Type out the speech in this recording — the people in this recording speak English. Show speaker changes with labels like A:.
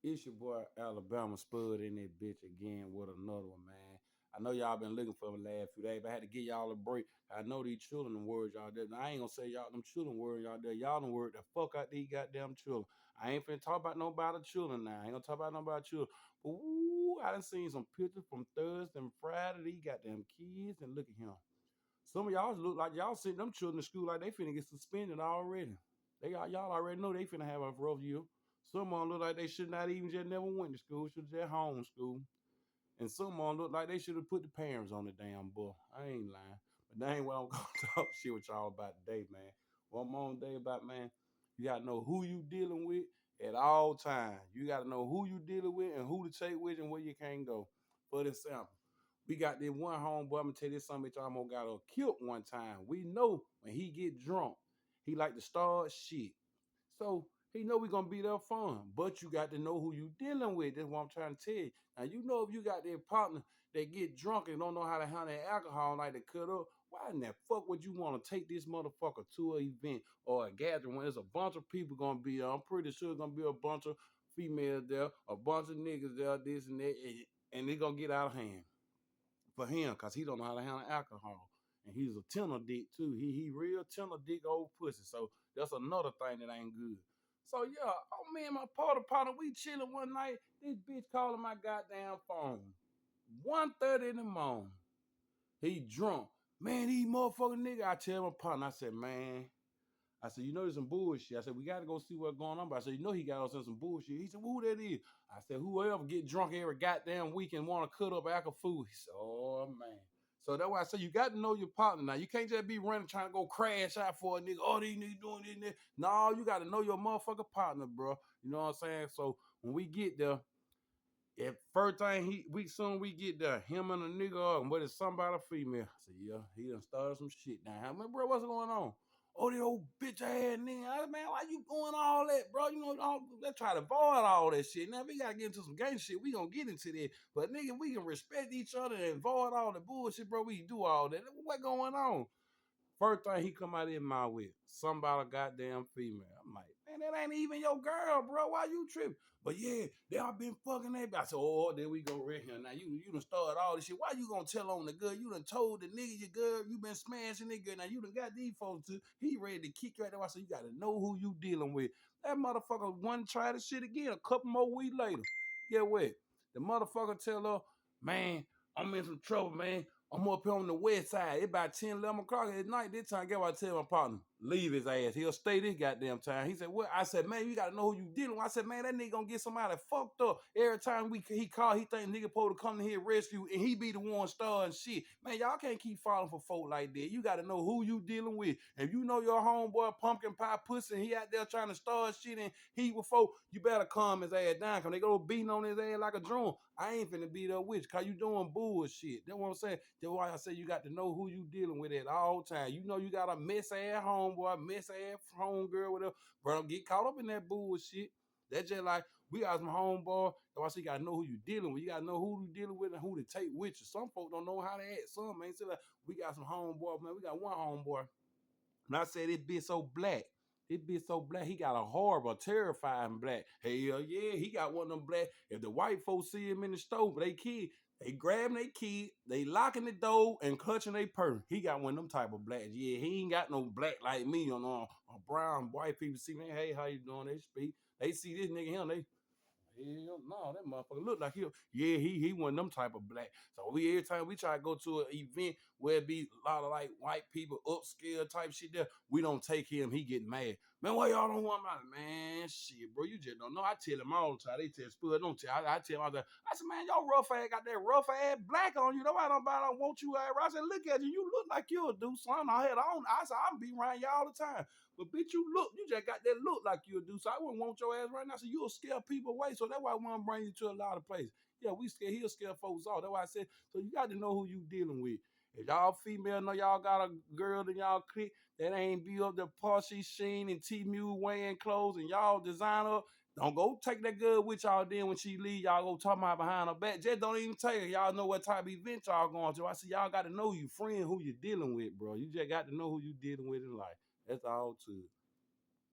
A: It's your boy Alabama Spud in that bitch again with another one, man. I know y'all been looking for the last few days, but I had to give y'all a break. I know these children the words y'all there. Now, I ain't gonna say y'all them children words y'all there. Y'all done word the fuck out these goddamn children. I ain't finna talk about nobody children now. I ain't gonna talk about nobody children. But ooh, I done seen some pictures from Thursday and Friday. These goddamn kids, and look at him. Some of y'all look like y'all sent them children to school like they finna get suspended already. Y'all already know they finna have a rough year. Some of them look like they should not even just never went to school, should just homeschool. And some of them look like they should have put the parents on the damn book. I ain't lying. But that ain't what I'm gonna talk shit with y'all about today, man. What I'm on today about, man, you gotta know who you dealing with at all times. You gotta know who you dealing with and who to take with and where you can't go. For example, we got this one homeboy, I'm gonna tell you something, bitch, almost got killed one time. We know when he get drunk, he like to start shit. So he know we gonna be there fun, but you got to know who you dealing with. That's what I'm trying to tell you. Now you know if you got their partner that get drunk and don't know how to handle alcohol like to cut up, why in the fuck would you want to take this motherfucker to an event or a gathering when there's a bunch of people gonna be there? I'm pretty sure gonna be a bunch of females there, a bunch of niggas there, this and that, and they gonna get out of hand for him because he don't know how to handle alcohol. And he's a tender dick too. He real tender dick old pussy. So that's another thing that ain't good. So yeah, oh man, my partner, we chilling one night. This bitch calling my goddamn phone. 1:30 in the morning. He drunk. Man, these motherfucking nigga. I tell my partner, I said, man, I said, you know, there's some bullshit. I said, we got to go see what's going on. But I said, you know, he got us in some bullshit. He said, who that is? I said, whoever get drunk every goddamn week and want to cut up alcohol food. He said, oh, man. So that's why I say you got to know your partner now. You can't just be running trying to go crash out for a nigga. Oh, these niggas doing this and that. No, you got to know your motherfucking partner, bro. You know what I'm saying? So when we get there, if first thing we get there, him and a nigga, but it's somebody female. I said, yeah, he done started some shit now. I mean, bro, what's going on? Oh, the old bitch ass nigga. I said, man, why you doing all that, bro? You know, let's try to avoid all that shit. Now, if we gotta get into some gang shit, we gonna get into that. But nigga, we can respect each other and avoid all the bullshit, bro. We can do all that. What going on? First thing he come out of his mouth with, somebody goddamn female. I'm like, man, that ain't even your girl, bro. Why you tripping? But yeah, they all been fucking that. I said, oh, there we go right here. Now you done started all this shit. Why you gonna tell on the girl? You done told the nigga your girl, you been smashing that girl. Now you done got these folks too. He ready to kick you out there. I said, you gotta know who you dealing with. That motherfucker one try the shit again a couple more weeks later. Get what? The motherfucker tell her, man, I'm in some trouble, man. I'm up here on the west side. It's about 10, 11 o'clock at night. This time, get what I tell my partner? Leave his ass. He'll stay this goddamn time. He said, what? I said, man, you got to know who you dealing with. I said, man, that nigga gonna get somebody fucked up. Every time he call, he think nigga supposed to come to here rescue, and he be the one starting shit. Man, y'all can't keep falling for folk like that. You got to know who you dealing with. If you know your homeboy pumpkin pie pussy, and he out there trying to start shit and he with folk, you better calm his ass down. Cause they go beating on his ass like a drum. I ain't finna be there with you, cause you doing bullshit. That's what I'm saying. That's why I say you got to know who you dealing with at all times. You know you got a mess ass homeboy, mess ass homegirl, whatever. But don't get caught up in that bullshit. That's just like we got some homeboy. That's why I say you gotta know who you dealing with. You gotta know who you dealing with and who to take with you. Some folks don't know how to act. Some man say like we got some homeboy, man. We got one homeboy. And I said it bitch so black. It bitch so black. He got a horrible, terrifying black. Hell yeah, he got one of them black. If the white folks see him in the store, they kid, they grabbing their kid, they locking the door and clutching their purse. He got one of them type of blacks. Yeah, he ain't got no black like me. You know, a brown white people see me. Hey, how you doing? They speak. They see this nigga him. They hell no, that motherfucker look like him. Yeah, he one of them type of black. So we every time we try to go to an event where it be a lot of like white people, upscale type shit there, we don't take him. He get mad. Man, why y'all don't want my man? Shit, bro, you just don't know. I tell him all the time. They tell Spud, don't tell. I tell him all the time. I said, man, y'all rough ass got that rough ass black on you. Nobody don't want you ass. I said, look at you. You look like you'll do something. I had on. I said, I'm be around y'all all the time. But bitch, you just got that look like you'll do. So I wouldn't want your ass right now. So you'll scare people away. So that's why I want to bring you to a lot of places. Yeah, he'll scare folks off. That's why I said, so you got to know who you dealing with. If y'all female know y'all got a girl in y'all clique that ain't be up the Porsche Sheen and T-Mule wearing clothes and y'all design up, don't go take that girl with y'all then when she leave. Y'all go talk about behind her back. Just don't even take her. Y'all know what type of event y'all going to. I said, y'all got to know you friend who you dealing with, bro. You just got to know who you dealing with in life. That's all too.